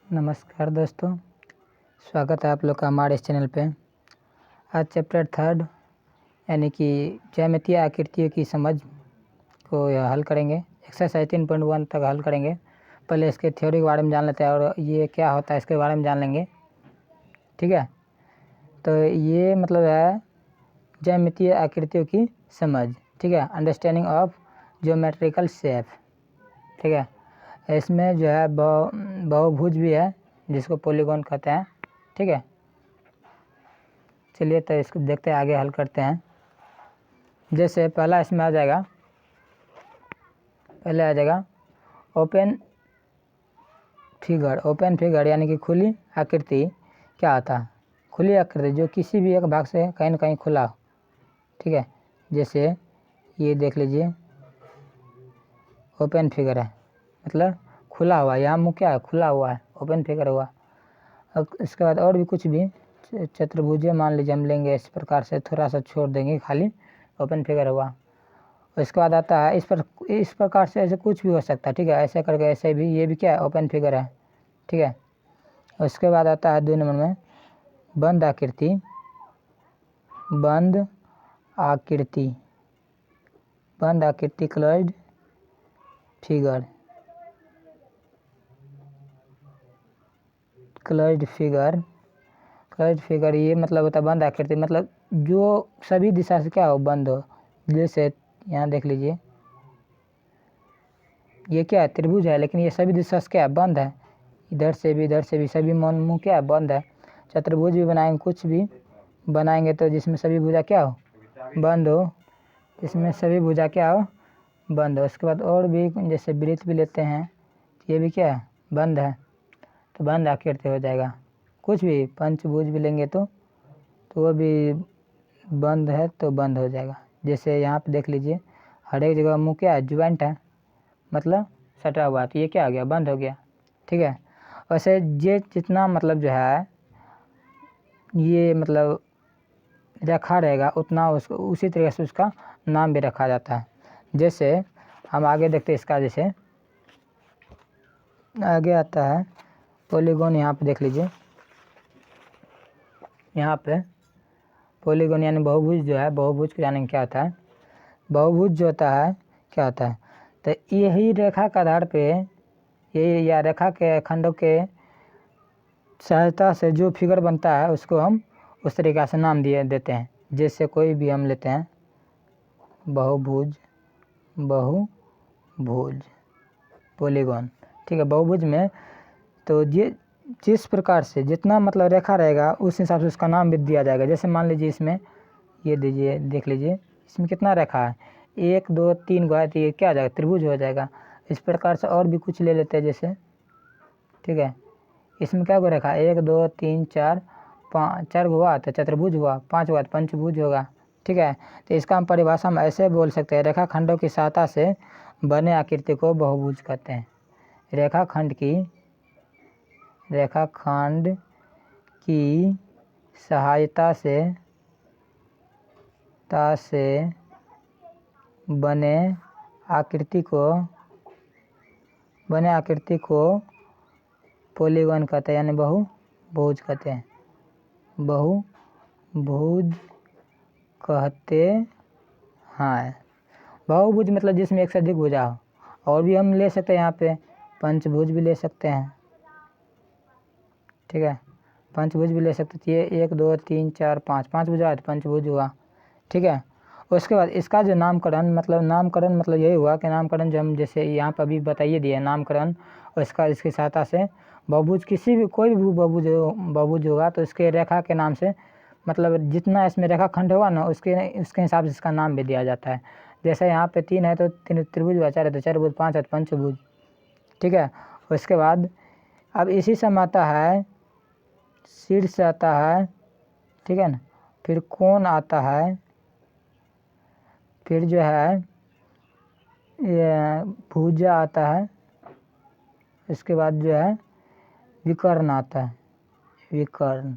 नमस्कार दोस्तों, स्वागत है आप लोग का हमारे इस चैनल पे। आज चैप्टर 3 यानी कि ज्यामितीय आकृतियों की समझ को हल करेंगे। एक्सरसाइज 3.1 तक हल करेंगे। पहले इसके थ्योरी के बारे में जान लेते हैं और ये क्या होता है इसके बारे में जान लेंगे। ठीक है, तो ये मतलब है ज्यामितीय आकृतियों की समझ। ठीक है, अंडरस्टैंडिंग ऑफ ज्योमेट्रिकल शेप। ठीक है, इसमें जो है बहुभुज भी है जिसको पॉलीगॉन कहते हैं। ठीक है, चलिए तो इसको देखते हैं, आगे हल करते हैं। जैसे पहला इसमें आ जाएगा, पहले आ जाएगा ओपन फिगर यानी कि खुली आकृति। क्या आता है? खुली आकृति जो किसी भी एक भाग से कहीं ना कहीं खुला हो। ठीक है, जैसे ये देख लीजिए, ओपन फिगर है मतलब खुला हुआ। यहाँ मुँह क्या है? खुला हुआ है, ओपन फिगर हुआ। अब इसके बाद और भी कुछ भी चतुर्भुज मान लीजिए हम लेंगे, इस प्रकार से थोड़ा सा छोड़ देंगे, खाली ओपन फिगर हुआ। उसके बाद आता है इस प्रकार से ऐसे कुछ भी हो सकता है। ठीक है, ऐसे करके ऐसे भी, ये भी क्या है? ओपन फिगर है। ठीक है, उसके बाद आता है 2 नंबर में बंद आकृति। बंद आकृति क्लोज्ड फिगर ये मतलब होता है बंद आकृति, मतलब जो सभी दिशा से क्या हो? बंद हो। जैसे यहाँ देख लीजिए, ये क्या है? त्रिभुज है, लेकिन ये सभी दिशा से क्या है? बंद है। इधर से भी सभी मुँह क्या है? बंद है। चतुर्भुज भी बनाएंगे, कुछ भी बनाएंगे तो जिसमें सभी भुजा क्या हो? बंद हो। इसमें सभी भुजा क्या हो? बंद हो। उसके बाद और भी जैसे वृत्त भी लेते हैं, ये भी क्या है? बंद है, तो बंद आकृति हो जाएगा। कुछ भी पंचभुज भी लेंगे तो वो भी बंद है तो बंद हो जाएगा। जैसे यहाँ पे देख लीजिए, हर एक जगह मुँह क्या है? ज्वाइंट है, मतलब सटा हुआ, तो ये क्या हो गया? बंद हो गया। ठीक है, वैसे ये जितना मतलब जो है ये मतलब रेखा रहेगा उतना उसको उसी तरीके से उसका नाम भी रखा जाता है। जैसे हम आगे देखते हैं इसका, जैसे आगे आता है पॉलीगॉन। यहाँ पे देख लीजिए, यहाँ पे पॉलीगॉन यानी बहुभुज जो है, बहुभुज को जानेंगे क्या होता है। बहुभुज जो होता है क्या होता है? तो यही रेखा के आधार पे यही या रेखा के खंडों के सहायता से जो फिगर बनता है उसको हम उस तरीक़े से नाम देते हैं। जैसे कोई भी हम लेते हैं, बहुभुज पॉलीगॉन। ठीक है, बहुभुज में तो ये जिस प्रकार से जितना मतलब रेखा रहेगा उस हिसाब से उसका नाम भी दिया जाएगा। जैसे मान लीजिए इसमें ये दीजिए, देख लीजिए इसमें कितना रेखा है? 1 2 3 गो है, तो ये क्या आ जाएगा? त्रिभुज हो जाएगा। इस प्रकार से और भी कुछ ले लेते हैं जैसे। ठीक है, इसमें क्या गो रेखा? 1 2 3 4 5, 4 गो हुआ तो चतुर्भुज हुआ, 5 हुआ तो पंचभुज होगा। ठीक है, तो इसका हम परिभाषा में ऐसे बोल सकते हैं, रेखाखंडों की सहायता से बने आकृति को बहुभुज कहते हैं। रेखाखंड की सहायता से बने आकृति को पॉलीगॉन कहते हैं, यानी बहुभुज कहते हैं। बहुभुज कहते हैं। बहुभुज मतलब जिसमें एक से अधिक भुजा हो। और भी हम ले सकते हैं, यहाँ पे पंचभुज भी ले सकते हैं। ठीक है, पंचभुज भी ले सकते हैं। ये 1 2 3 4 5 भुजा है तो पंचभुज हुआ। ठीक है, उसके बाद इसका जो नामकरण मतलब यही हुआ कि नामकरण जो हम जैसे यहाँ पर अभी बताइए दिए नामकरण, और इसकी सहायता से बहुभुज किसी भी कोई भी बहुभुज होगा तो इसके रेखा के नाम से मतलब जितना इसमें रेखाखंड होगा ना उसके हिसाब से इसका नाम भी दिया जाता है। जैसे यहाँ पे 3 है तो 3 त्रिभुज हुआ, 4 है तो चतुर्भुज, 5 है तो पंचभुज। ठीक है, उसके बाद अब इसी से आता है शीर्ष आता है। ठीक है ना, फिर कोण आता है, फिर जो है ये भुजा आता है, इसके बाद जो है विकर्ण आता है, विकर्ण।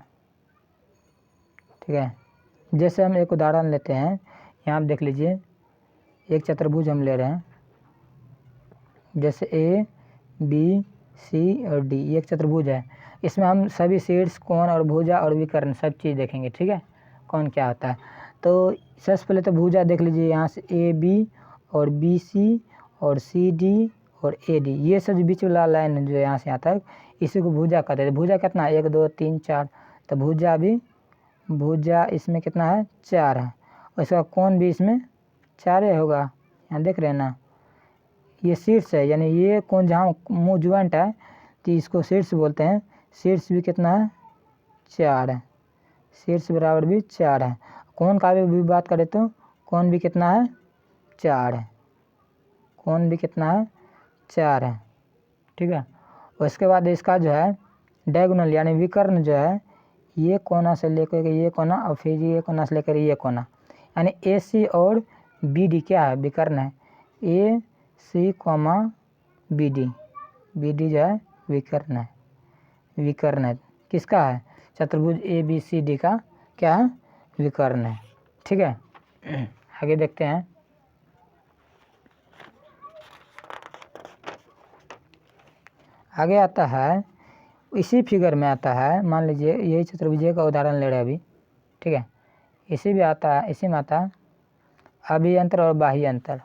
ठीक है, जैसे हम एक उदाहरण लेते हैं, यहाँ देख लीजिए एक चतुर्भुज हम ले रहे हैं, जैसे A B सी और डी, ये एक चतुर्भुज है। इसमें हम सभी शीर्ष, कोण और भुजा और विकर्ण सब चीज़ देखेंगे, ठीक है, कौन क्या होता है। तो सबसे पहले तो भुजा देख लीजिए, यहाँ से ए बी और बी सी और सी डी और ए डी, ये सब बीच वाला लाइन जो यहाँ से यहाँ तक, इसी को भुजा कहते हैं। भुजा कितना, 1 2 3 4, तो भुजा इसमें कितना है, 4 है। और इसका कोण भी इसमें 4 होगा, यहाँ देख रहे हैं ना, ये शीर्ष है, यानी ये कोण जहाँ मुँह ज्वाइंट है तो इसको शीर्ष बोलते हैं। शीर्ष भी कितना है, 4 है, शीर्ष बराबर भी 4 है। कोण का भी बात करें तो कोण भी कितना है, 4 है, कोण भी कितना है, 4 है, ठीक है। उसके बाद इसका जो है डायगोनल यानी विकर्ण जो है, ये कोना से लेकर ये कोना और फिर ये कोना से लेकर ये कोना, यानी ए सी और बी डी क्या है, विकर्ण है। ए सी कॉमा बी डी जो है विकर्ण है, विकर्ण है किसका है, चतुर्भुज ए बी सी डी का क्या है, विकर्ण है, ठीक है। आगे देखते हैं। आगे आता है, इसी फिगर में आता है, मान लीजिए यही चतुर्भुज का उदाहरण ले रहे हैं अभी, ठीक है। इसी में आता है अभियंतर और बाह्य अंतर।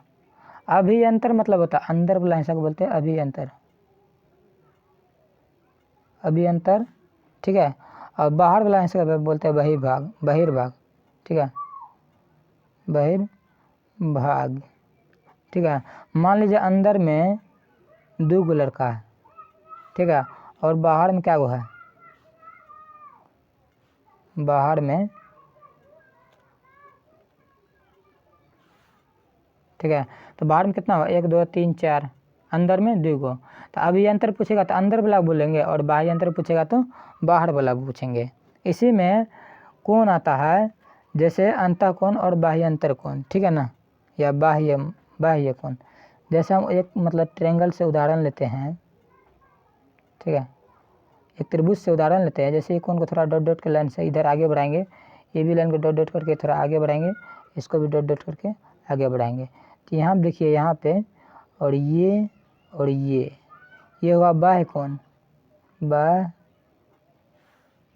अभियंतर मतलब होता है अंदर वाला हिस्सा को बोलते हैं अभियंतर, अभियंतर, ठीक है। और बाहर वाला हिस्सा को बोलते हैं बहिर्भाग, ठीक है, बहिर्भाग, ठीक है। मान लीजिए अंदर में 2 लड़का है, ठीक है, और बाहर में क्या वो है, बाहर में, ठीक है। तो बाहर में कितना हुआ, 1 2 3 4, अंदर में 2। तो अभियंतर पूछेगा तो अंदर वाला बोलेंगे और बाह्य अंतर पूछेगा तो बाहर वाला पूछेंगे। इसी में कोण आता है, जैसे अंतःकोण और बाह्य अंतर कोण, ठीक है ना, या बाह्य कोण। जैसे हम एक मतलब ट्रायंगल से उदाहरण लेते हैं, ठीक है, एक त्रिभुज से उदाहरण लेते हैं। जैसे कोण को थोड़ा डॉट डॉट के लाइन से इधर आगे बढ़ाएंगे, ये भी लाइन को डॉट डॉट करके थोड़ा आगे बढ़ाएंगे, इसको भी डॉट डॉट करके आगे बढ़ाएंगे। तो यहाँ देखिए, यहाँ पे और ये हुआ बाह्य कोण,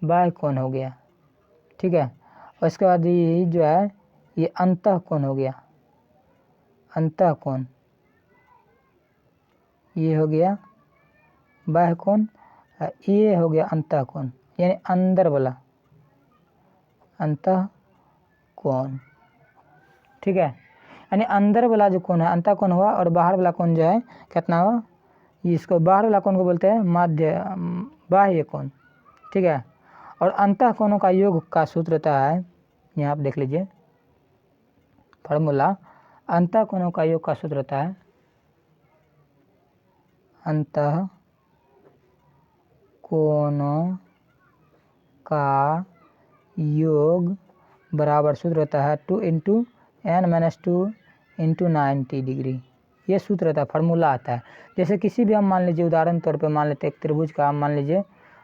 बाह्य कोण हो गया, ठीक है। और इसके बाद ये जो है ये अंतःकोण हो गया, अंतःकोण, ये हो गया बाह्य कोण, ये हो गया अंतःकोण, यानी अंदर वाला अंतःकोण, ठीक है। यानी अंदर वाला जो कोण है अंतःकोण हुआ, और बाहर वाला कोण जो है कितना हुआ, इसको बाहर वाला कोण को बोलते हैं बाह्य कोण, ठीक है। और अंतःकोणों का योग का सूत्र होता है, यहाँ आप देख लीजिए फार्मूला, अंतःकोणों का योग का सूत्र होता है अंतःकोणों का योग बराबर सूत्र होता है 2 × n-2 × 90 डिग्री। ये सूत्र होता है, फार्मूला आता है। जैसे किसी भी हम मान लीजिए उदाहरण तौर पे मान लेते हैं एक त्रिभुज का, मान लीजिए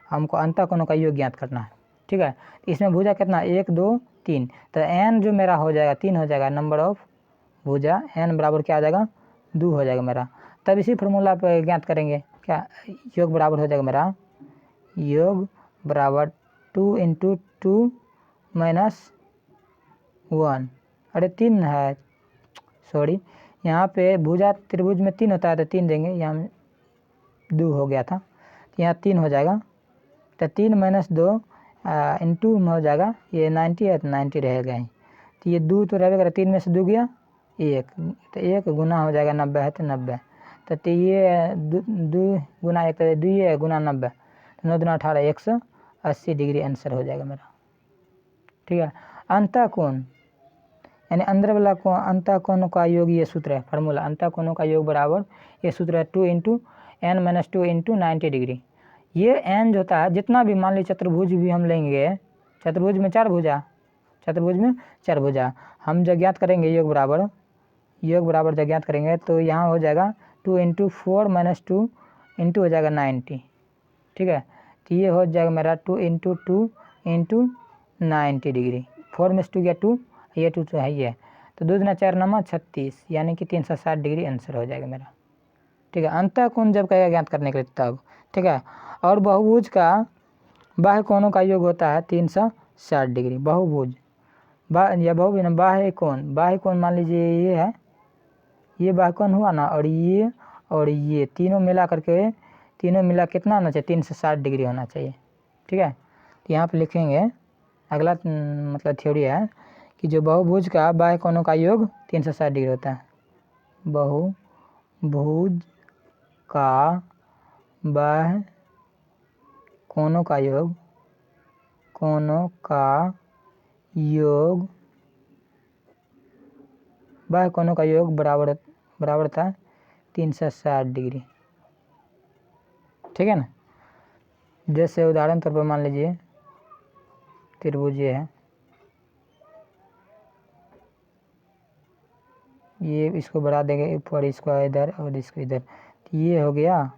हमको अंतःकोणों का योग ज्ञात करना है, ठीक है। इसमें भुजा कितना, 1 2 3, तो n जो मेरा हो जाएगा 3 हो जाएगा, नंबर ऑफ भुजा n बराबर क्या आ जाएगा, 2 हो जाएगा मेरा। तब इसी फार्मूला पर ज्ञात करेंगे क्या, योग बराबर हो जाएगा मेरा, योग बराबर 2 × 2 - 1, अरे 3 है, सॉरी, यहाँ पे भुजा त्रिभुज में 3 होता है तो 3 देंगे, यहाँ 2 हो गया था, तो यहाँ 3 हो जाएगा। तो 3 - 2 इंटू में हो जाएगा, ये 90 है तो 90 रहेगा ही, तो ये 2 तो रहेगा, 3 में से 2 गया 1, तो 1 गुना हो जाएगा 90 है तो 90, तो ये 2 गुना 1 तो 2 है गुना 90, तो 9 दूना 18, 180 डिग्री आंसर हो जाएगा मेरा, ठीक है। अंतःकोण यानी अंदर वाला कोण, अंतःकोणों का योग, ये सूत्र है फार्मूला, अंतःकोणों का योग बराबर ये सूत्र है 2 × n-2 × 90 डिग्री। ये n जो होता है, जितना भी मान लीजिए चतुर्भुज भी हम लेंगे, चतुर्भुज में 4 भुजा, हम जब ज्ञात करेंगे योग बराबर जब ज्ञात करेंगे तो यहाँ हो जाएगा 2 × 4 - 2 इंटू हो जाएगा 90, ठीक है। तो ये हो जाएगा मेरा 2 × 2 × 90 डिग्री, 4 में से 2 गया 2, ये 2 तो है ही है, तो 2 दूना 4 9 36, यानी कि 360 डिग्री आंसर हो जाएगा मेरा, ठीक है। अंतःकोण जब कहेगा ज्ञात करने के लिए तब, ठीक है। और बहुभुज का बाह्य कोणों का योग होता है 360 डिग्री। बहुभुज या बहुभुज बाह्य कोण मान लीजिए ये है, ये बाह्य कोण हुआ ना, और ये तीनों मिला करके कितना होना चाहिए, 360 डिग्री होना चाहिए। ठीक है, तो यहाँ पे लिखेंगे अगला मतलब थ्योरी है कि जो बहुभुज का बाह्य कोणों का योग 360 डिग्री होता है। बहुभुज का बाह्य कोणों का योग बराबर था 360 डिग्री। ठीक है ना। जैसे उदाहरण तौर पर मान लीजिए त्रिभुज ये है, ये इसको बढ़ा देंगे ऊपर, इसको इधर और इसको इधर, तो ये हो गया,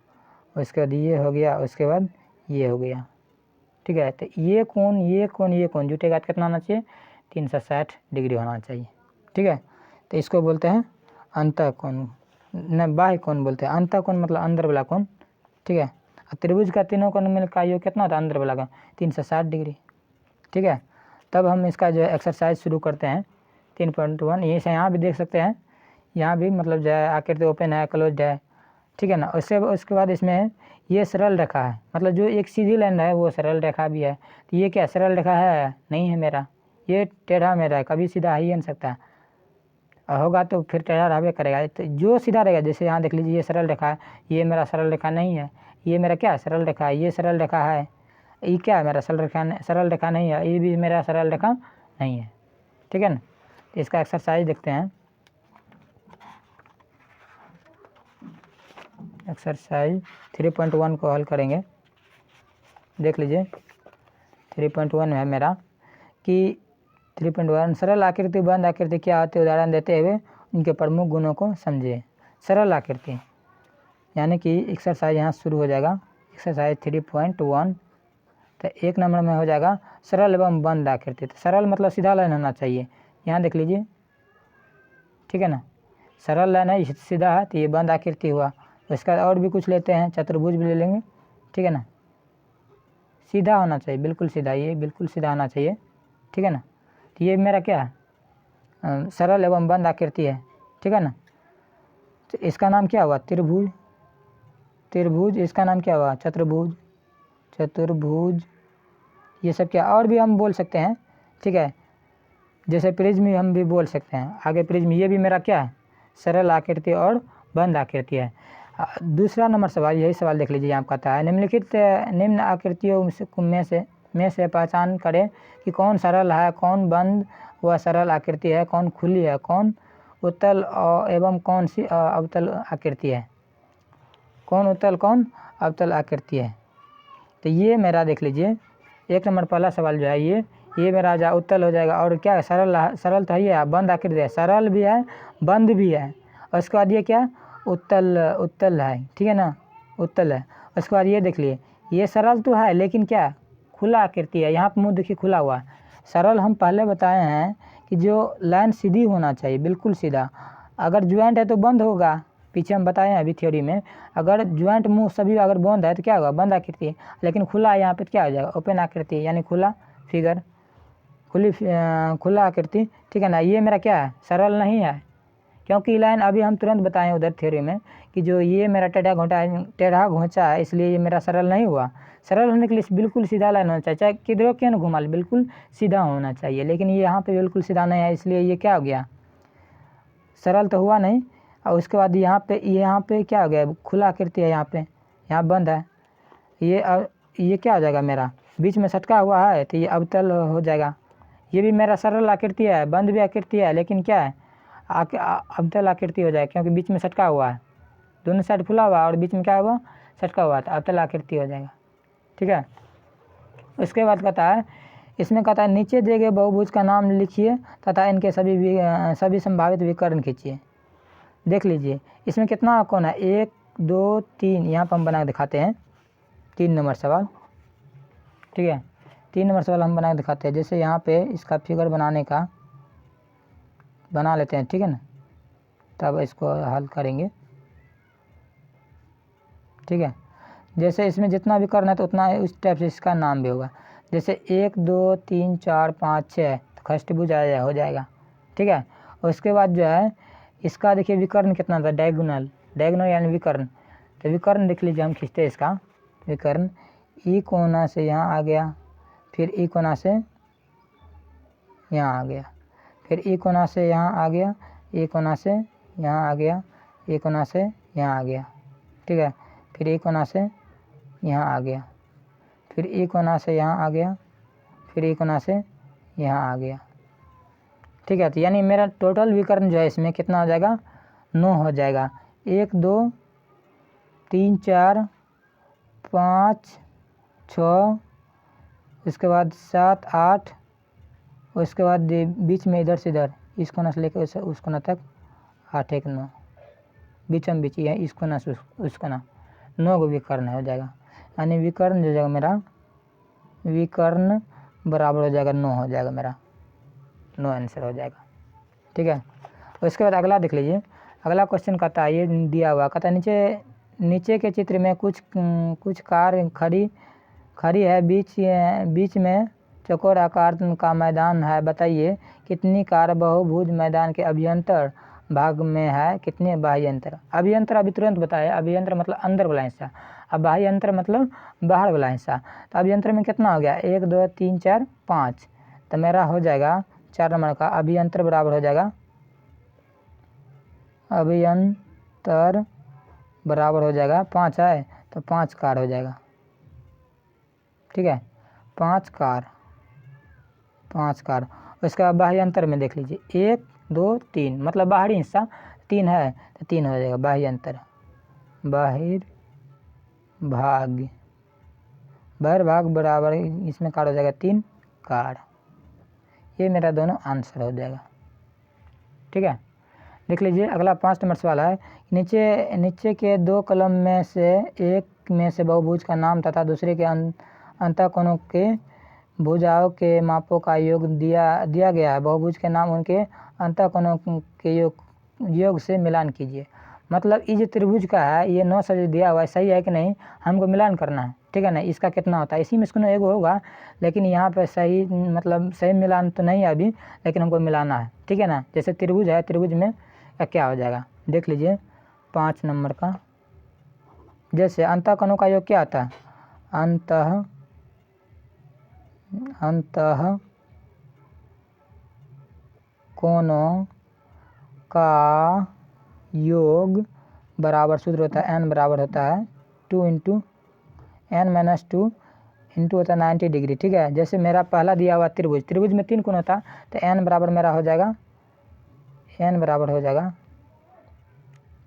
उसके बाद ये हो गया, उसके बाद ये हो गया। ठीक है, तो ये कोण जुटेगा कितना होना चाहिए, 360 डिग्री होना चाहिए। ठीक है, तो इसको बोलते हैं अंतःकोण, न बाह्य कोण बोलते हैं। अंतःकोण मतलब अंदर वाला कोण। ठीक है, त्रिभुज का तीनों कोण मिल का योग कितना होता है अंदर वाला का, 360 डिग्री। ठीक है, तब हम इसका जो एक्सरसाइज शुरू करते हैं 3.1। ये यहाँ भी देख सकते हैं, यहाँ भी मतलब जो है आकृति ओपन है, क्लोज्ड है। ठीक है ना। उसके बाद इसमें ये सरल रेखा है, मतलब जो एक सीधी लाइन है वो सरल रेखा भी है। तो ये क्या सरल रेखा है, नहीं है मेरा, ये टेढ़ा मेरा है, कभी सीधा ही नहीं सकता, होगा तो फिर टेढ़ा रहबे करेगा। तो जो सीधा रहेगा, जैसे यहाँ देख लीजिए ये सरल रेखा है, ये मेरा सरल रेखा नहीं है, ये मेरा क्या सरल रेखा है, ये सरल रेखा है, ये क्या है मेरा सरल रेखा नहीं है, ये भी मेरा सरल रेखा नहीं है। ठीक है ना। तो इसका एक्सरसाइज देखते हैं। एक्सरसाइज 3.1 को हल करेंगे। देख लीजिए 3.1 है मेरा कि 3.1 सरल आकृति बंद आकृति क्या होती है, उदाहरण देते हुए उनके प्रमुख गुणों को समझिए। सरल आकृति यानी कि एक्सरसाइज यहाँ शुरू हो जाएगा, एक्सरसाइज 3.1। तो 1 नंबर में हो जाएगा सरल एवं बंद आकृति। तो सरल मतलब सीधा लाइन होना चाहिए, यहाँ देख लीजिए। ठीक है ना, सरल लाइन है, सीधा है, तो ये बंद आकृति हुआ। उसके बाद और भी कुछ लेते हैं, चतुर्भुज भी ले लेंगे। ठीक है ना, सीधा होना चाहिए, बिल्कुल सीधा, ये बिल्कुल सीधा होना चाहिए। ठीक है ना, तो ये मेरा क्या है, सरल एवं बंद आकृति है। ठीक है ना, तो इसका नाम क्या हुआ, त्रिभुज। इसका नाम क्या हुआ, चतुर्भुज। ये सब क्या और भी हम बोल सकते हैं। ठीक है, जैसे प्रिज्म हम भी बोल सकते हैं आगे, प्रिज्म ये भी मेरा क्या है, सरल आकृति और बंद आकृति है। दूसरा नंबर सवाल, यही सवाल देख लीजिए, यहाँ कहता है निम्नलिखित निम्न आकृतियों में से पहचान करें कि कौन सरल है, कौन बंद व सरल आकृति है, कौन खुली है, कौन उत्तल एवं कौन सी अवतल आकृति है, कौन उत्तल कौन अवतल आकृति है। तो ये मेरा देख लीजिए 1 नंबर पहला सवाल जो है ये मेरा जा उत्तल हो जाएगा। और क्या है, सरल तो है, बंद आकृति है, सरल भी है बंद भी है। और उसके बाद ये क्या उत्तल है। ठीक है ना, उत्तल है। उसके बाद ये देख लिए, ये सरल तो है लेकिन क्या खुला आकृति है, यहाँ पर मुँह देखिए खुला हुआ है। सरल हम पहले बताए हैं कि जो लाइन सीधी होना चाहिए, बिल्कुल सीधा, अगर ज्वाइंट है तो बंद होगा, पीछे हम बताए हैं अभी थ्योरी में। अगर ज्वाइंट मुंह सभी अगर बंद है तो क्या होगा, बंद आकृति। लेकिन खुला है यहाँ पे क्या हो जाएगा, ओपन आकृति, यानी खुला फिगर, खुला आकृति। ठीक है ना, ये मेरा क्या है, सरल नहीं है, क्योंकि लाइन अभी हम तुरंत बताएं उधर थ्योरी में कि जो ये मेरा टेढ़ा घोंचा है, इसलिए ये मेरा सरल नहीं हुआ। सरल होने के लिए बिल्कुल सीधा लाइन होना चाहिए, चाहे किधरों क्यों न घुमा ले, बिल्कुल सीधा होना चाहिए। लेकिन ये यहाँ पे बिल्कुल सीधा नहीं है, इसलिए ये क्या हो गया, सरल तो हुआ नहीं। और उसके बाद यहाँ पे क्या हो गया, खुला आकृति है, यहाँ बंद है। ये क्या हो जाएगा, मेरा बीच में सटका हुआ है, तो ये अवतल हो जाएगा। ये भी मेरा सरल आकृति है, बंद भी आकृति है, लेकिन क्या है अवतल आकृति हो जाएगा, क्योंकि बीच में सटका हुआ है, दोनों साइड खुला हुआ और बीच में क्या हुआ, सटका हुआ, तो अवतल आकृति हो जाएगा। ठीक है, उसके बाद कहता है, इसमें कहता है नीचे दिए गए बहुभुज का नाम लिखिए तथा इनके सभी संभावित विकर्ण खींचिए। देख लीजिए इसमें कितना कोण है, 1 2 3, यहाँ पर हम बना के दिखाते हैं 3 नंबर सवाल। ठीक है, 3 नंबर सवाल हम बना के दिखाते हैं। जैसे यहाँ पे इसका फिगर बना लेते हैं। ठीक है ना, तब इसको हल करेंगे। ठीक है, जैसे इसमें जितना भी करना है तो उतना उस टाइप से इसका नाम भी होगा। जैसे 1 2 3 4 5 6 तो खष्टभुज हो जाएगा, ठीक है। और उसके बाद जो है इसका देखिए विकर्ण कितना था, डायगोनल, डायगोनल यानी विकर्ण। तो विकर्ण देख लीजिए, हम खींचते हैं इसका विकर्ण, ई कोना से यहाँ आ गया, फिर ई कोना से यहाँ आ गया, फिर ई कोना से यहाँ आ गया, ई कोना से यहाँ आ गया, ई कोना से यहाँ आ गया, ठीक है। फिर ई कोना से यहाँ आ गया, फिर ई कोना से यहाँ आ गया, फिर ई कोना से यहाँ आ गया, ठीक है। तो यानी मेरा टोटल विकर्ण जो है इसमें कितना हो जाएगा, 9 हो जाएगा। 1 2 3 4 5 6, उसके बाद 7 8, उसके बाद बीच में इधर से इधर इस कोना से लेकर उस कोना तक 8 1 9, बीचम बीच है इस कोना से उस कोना, 9 को विकर्ण हो जाएगा। यानी विकर्ण जो जाएगा मेरा, विकर्ण बराबर हो जाएगा 9 हो जाएगा मेरा, 9 आंसर हो जाएगा, ठीक है। उसके बाद अगला देख लीजिए, अगला क्वेश्चन कहता है, ये दिया हुआ कहता है नीचे के चित्र में कुछ कार खड़ी है, बीच में चौकोर आकार का मैदान है, बताइए कितनी कार बहुभुज मैदान के अभ्यंतर भाग में है, कितने बाह्य अंतर। अभ्यंतर अभी तुरंत बताया, अभ्यंतर मतलब अंदर वाला हिस्सा, अब बाह्य अंतर मतलब बाहर वाला हिस्सा। तो अभ्यंतर में कितना हो गया, 1 2 3 4 5, तो मेरा हो जाएगा 4 नंबर का अभ्यंतर बराबर हो जाएगा, अभ्यंतर बराबर हो जाएगा 5 है तो 5 कार हो जाएगा, ठीक है। 5 कार। उसके बाद बाह्य अंतर में देख लीजिए, 1 2 3 मतलब बाहरी हिस्सा 3 है तो 3 हो जाएगा बाह्य अंतर, बाहिर भाग बराबर इसमें कार हो जाएगा 3 कार। ये मेरा दोनों आंसर हो जाएगा, ठीक है। देख लीजिए अगला 5 नंबर सवाल है, नीचे के 2 कलम में से एक में से बहुभुज का नाम तथा दूसरे के अंतःकोणों के भुजाओं के मापों का योग दिया गया है, बहुभुज के नाम उनके अंतःकोणों के योग से मिलान कीजिए। मतलब ये जो त्रिभुज का है ये 9 से दिया हुआ है, सही है कि नहीं, हमको मिलान करना है, ठीक है ना। इसका कितना होता है, इसी में इसको एक होगा, लेकिन यहाँ पे सही मतलब सही मिलान तो नहीं है अभी, लेकिन हमको मिलाना है, ठीक है ना। जैसे त्रिभुज है, त्रिभुज में क्या हो जाएगा देख लीजिए 5 नंबर का, जैसे अंतःकोणों का योग क्या आता है, अंतःकोणों का योग बराबर सूत्र होता है n बराबर होता है 2 इंटू n माइनस 2 इंटू होता है 90 डिग्री, ठीक है। जैसे मेरा पहला दिया हुआ त्रिभुज में 3 कोण होता तो n बराबर मेरा हो जाएगा, n बराबर हो जाएगा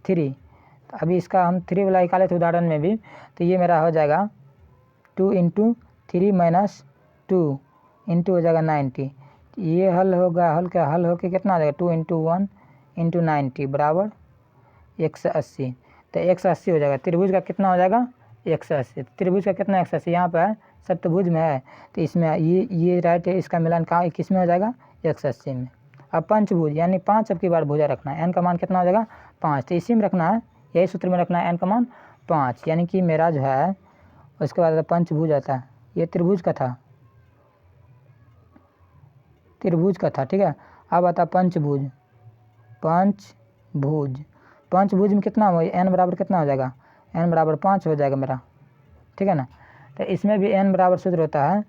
3। तो अभी इसका हम 3 वाला निकाले थे उदाहरण में भी, तो ये मेरा हो जाएगा 2 इंटू 3 माइनस 2 इंटू हो जाएगा 90। ये हल होगा, हल होके कितना आ जाएगा 2 इंटू 1 इंटू 90 बराबर 180। तो 180 हो जाएगा, त्रिभुज का कितना हो जाएगा 180। त्रिभुज का कितना 180 यहाँ पर है, सप्तभुज में है, तो इसमें ये राइट है, इसका मिलान कहाँ किस में हो जाएगा 180 में। अब पंचभुज यानी 5 अब की बार भुजा रखना है, n का मान कितना हो जाएगा 5, तो इसी में रखना है, यही सूत्र में रखना है n का मान 5, यानी कि मेरा जो है उसके बाद पंचभुज आता है, ये त्रिभुज का था, ठीक है। अब आता पंचभुज में कितना हो, n बराबर कितना हो जाएगा, n बराबर 5 हो जाएगा मेरा, ठीक है ना। तो इसमें भी n बराबर सूत्र होता है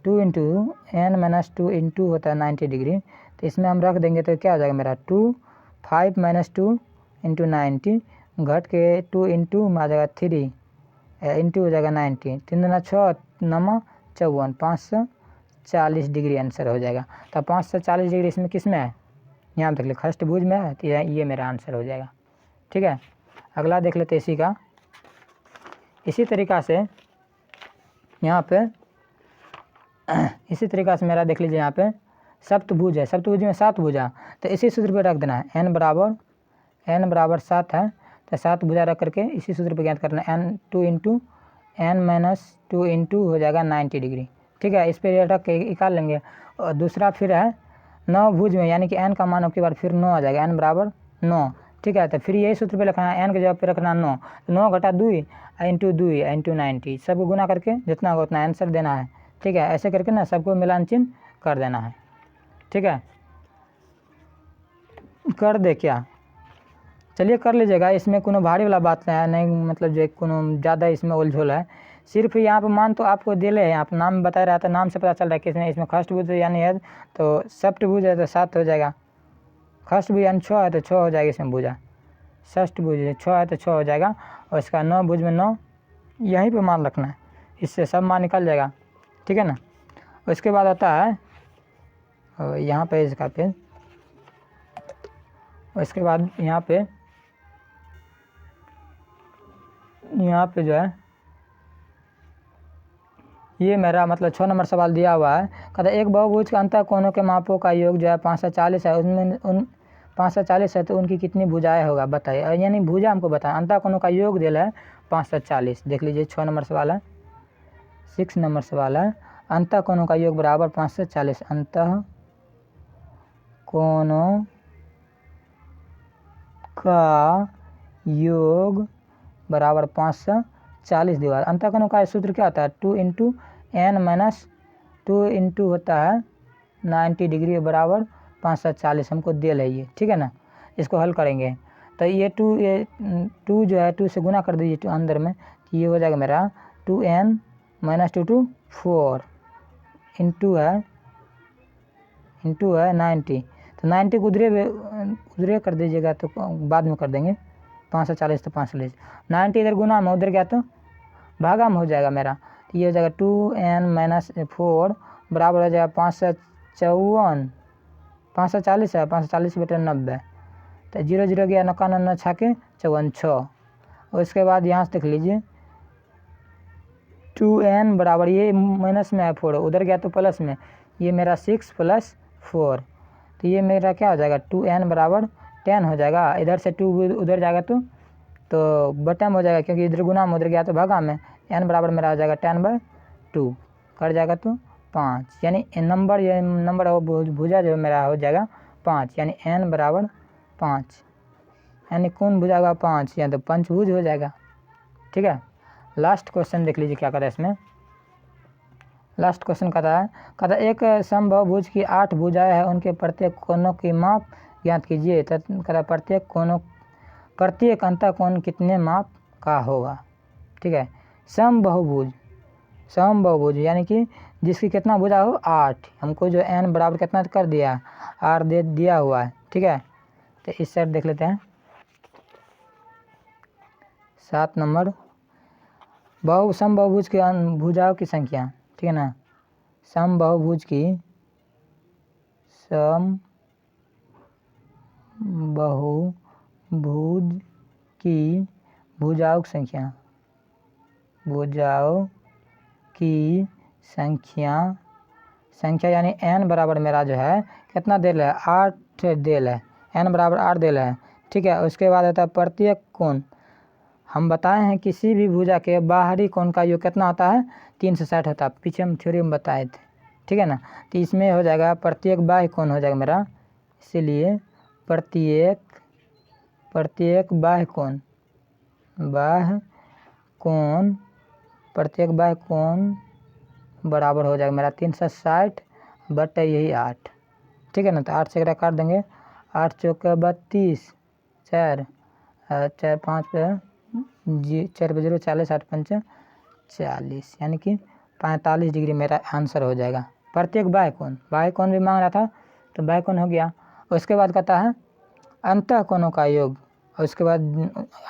2 इंटू n माइनस 2 इंटू होता है 90 डिग्री, तो इसमें हम रख देंगे तो क्या हो जाएगा मेरा 2 5 माइनस 2 इंटू 90 घट के 2 इंटू में आ जाएगा 3 इंटू हो जाएगा 90, 3 दूना 6 9 54 540 डिग्री आंसर हो जाएगा। तो 540 डिग्री इसमें किस में है, यहाँ देख लीजिए खष्टभुज में है, तो ये मेरा आंसर हो जाएगा, ठीक है। अगला देख लेते हैं इसी तरीक़ा से यहाँ पे इसी तरीक़ा से मेरा देख लीजिए यहाँ पे सप्तभुज है, सप्तभुज में 7 भुजा, तो इसी सूत्र पे रख देना है, n बराबर 7 है, तो 7 भुजा रख करके इसी सूत्र पे ज्ञात करना है, n 2 into n minus 2 into हो जाएगा 90 डिग्री, ठीक है। इस पर रख के निकाल लेंगे। और दूसरा फिर है 9 भुज में, यानी कि n का मान अब की बार फिर 9 आ जाएगा, n बराबर 9, ठीक है। तो फिर यही सूत्र पे लिखना है, एन के जगह पे रखना 9, तो 9 घटा 2 इंटू 2 इंटू 90, सबको गुना करके जितना होगा उतना आंसर देना है। ठीक है, ऐसे करके ना सबको मिलान चिन्ह कर देना है। ठीक है, कर दे क्या, चलिए कर लीजिएगा, इसमें कोनो भारी वाला बात नहीं, मतलब जो कोनो ज़्यादा इसमें उलझोल है। सिर्फ यहाँ पर मान तो आपको दिले है, यहाँ पर नाम बता रहा था, नाम से पता चल रहा है कि इसमें खष्ट भुज यानी है तो सप्त भुज है तो 7 हो जाएगा, खष्ट भुज यानी 6 है तो 6 हो जाएगा इसमें भुजा, षष्ठ भुज 6 है तो 6 हो जाएगा, और इसका 9 भुज में 9 यहीं पर मान रखना है, इससे सब मान निकल जाएगा। ठीक है ना। उसके बाद आता है यहाँ पे इसका पेज, उसके बाद यहाँ पे जो है ये मेरा मतलब 6 नंबर सवाल दिया हुआ है। कहता है एक बहुभुज के अंतः कोणों के मापों का योग जो है 540 है, उसमें उन 540 है तो उनकी कितनी भुजाएं होगा बताइए, यानी भुजा हमको बताएं, अंतः कोणों का योग दिया है 540। देख लीजिए 6 नंबर सवाल है, 6 नंबर सवाल है, अंतः कोणों का योग बराबर 540, अंतः कोणों का योग बराबर 540 दीवार। अंतः कोणों का सूत्र क्या होता है, 2 इंटू एन माइनस 2 इंटू होता है 90 डिग्री बराबर 540 हमको दे है। ठीक है ना, इसको हल करेंगे तो ये 2 जो है 2 से गुना कर दीजिए अंदर में, तो ये हो जाएगा मेरा 2n माइनस 2 4 इंटू है 90, तो 90 को उधरे कर दीजिएगा तो बाद में कर देंगे, 540 तो 540, 90 इधर गुना में उधर गया तो भागा में हो जाएगा मेरा, तो ये हो जाएगा 2n माइनस 4 बराबर हो जाएगा 554, 540 है 540 बटे 90, तो 0 0 गया, 9 9 छाके 54 6। उसके बाद यहाँ से देख लीजिए 2n बराबर ये माइनस में है 4, उधर गया तो प्लस में, ये मेरा 6 + 4, तो ये मेरा क्या हो जाएगा 2n बराबर 10 हो जाएगा, इधर से 2 उधर जाएगा तो बटा में हो जाएगा, क्योंकि इधर गुना में उधर गया तो भागा में, n बराबर मेरा हो जाएगा 10/2 कर जाएगा तो 5, यानी नंबर ये नंबर भुजा जो मेरा हो जाएगा 5, यानी n बराबर 5, यानी कौन भुजा होगा 5, या तो पंचभुज हो जाएगा। ठीक है, लास्ट क्वेश्चन देख लीजिए क्या कहता है इसमें। लास्ट क्वेश्चन कहता है एक समबाहु की 8 भुजाएं हैं, उनके प्रत्येक कोनों की माप ज्ञात कीजिए। तो कहता है प्रत्येक अंतः कोण कितने माप का होगा। ठीक है, समबाहुभुज यानी कि जिसकी कितना भुजा हो 8, हमको जो n बराबर कितना कर दिया r दे दिया हुआ है। ठीक है, तो इस साइड देख लेते हैं 7 नंबर, समबाहुभुज की भुजाओं की संख्या। ठीक है ना, समबाहुभुज की भुजाओं की संख्या यानी n बराबर मेरा जो है कितना देल है 8 देल है, n बराबर 8 देल है। ठीक है, उसके बाद आता है प्रत्येक कोण, हम बताए हैं किसी भी भुजा के बाहरी कोण का योग कितना होता है 360 होता है, पीछे हम थ्योरी में बताए थे। ठीक है ना, तो इसमें हो जाएगा प्रत्येक बाह्य कोण हो जाएगा मेरा, इसीलिए प्रत्येक बाह्य कोण बराबर हो जाएगा मेरा 360 बटे यही 8। ठीक है ना, तो 8 से एकरा काट देंगे, 8 चौके 32, 4 5 पे 4 पे 0 40, 8 5 40, यानी कि 45 डिग्री मेरा आंसर हो जाएगा। प्रत्येक बाह्य कोण भी मांग रहा था तो बाह्य कोण हो गया। उसके बाद कहता है अंतः कोणों का योग, और उसके बाद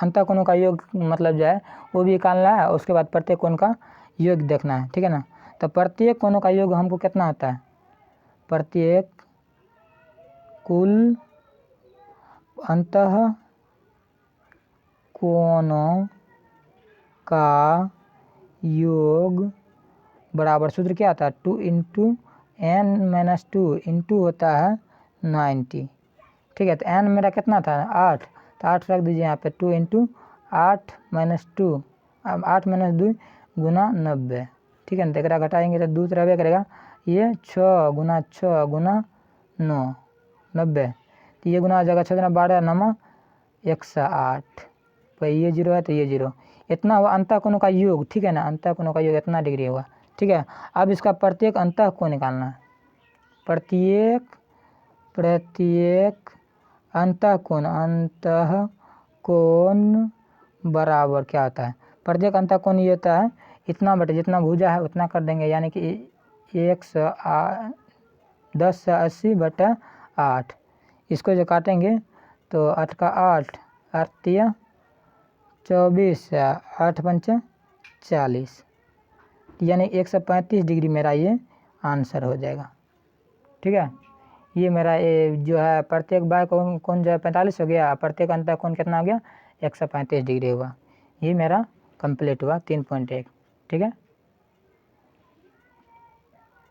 अंतः कोणों का योग मतलब जो है वो भी निकालना है, उसके बाद प्रत्येक कोण का योग देखना है। ठीक है ना, तो प्रत्येक कोणों का योग हमको कितना होता है, प्रत्येक कुल अंतः कोणों का योग बराबर सूत्र क्या आता है 2 इंटू n माइनस 2 इंटू होता है 90। ठीक है, तो n मेरा कितना था 8, तो 8 रख दीजिए यहाँ पे, 2 इंटू 8 माइनस 2, अब 8 माइनस 2 गुना 90। ठीक है ना, तो घटाएंगे तो 2 रहबे करेगा, ये 6 गुना 6 गुना 9 90, तो ये गुना हो जाएगा 6 गुना 12 9 108, तो ये 0 है तो ये 0, इतना हुआ अंतःकोणों का योग, ठीक है ना, अंतःकोणों का योग इतना डिग्री हुआ, ठीक है। अब इसका प्रत्येक अंतःकोण निकालना है, प्रत्येक अंतःकोण बराबर क्या होता है, प्रत्येक अंतःकोण ये होता है इतना बटे जितना भुजा है उतना कर देंगे, यानी कि 10/80/8, इसको जो काटेंगे तो 8 का 8, 8 तिया 24, 8 पंचा 40, यानी 135 डिग्री मेरा ये आंसर हो जाएगा, ठीक है। ये मेरा जो है प्रत्येक बाय कोण जो है 45 हो गया, प्रत्येक अंतःकोण कितना हो गया 135 डिग्री हुआ। ये मेरा कंप्लीट हुआ 3.1, ठीक है।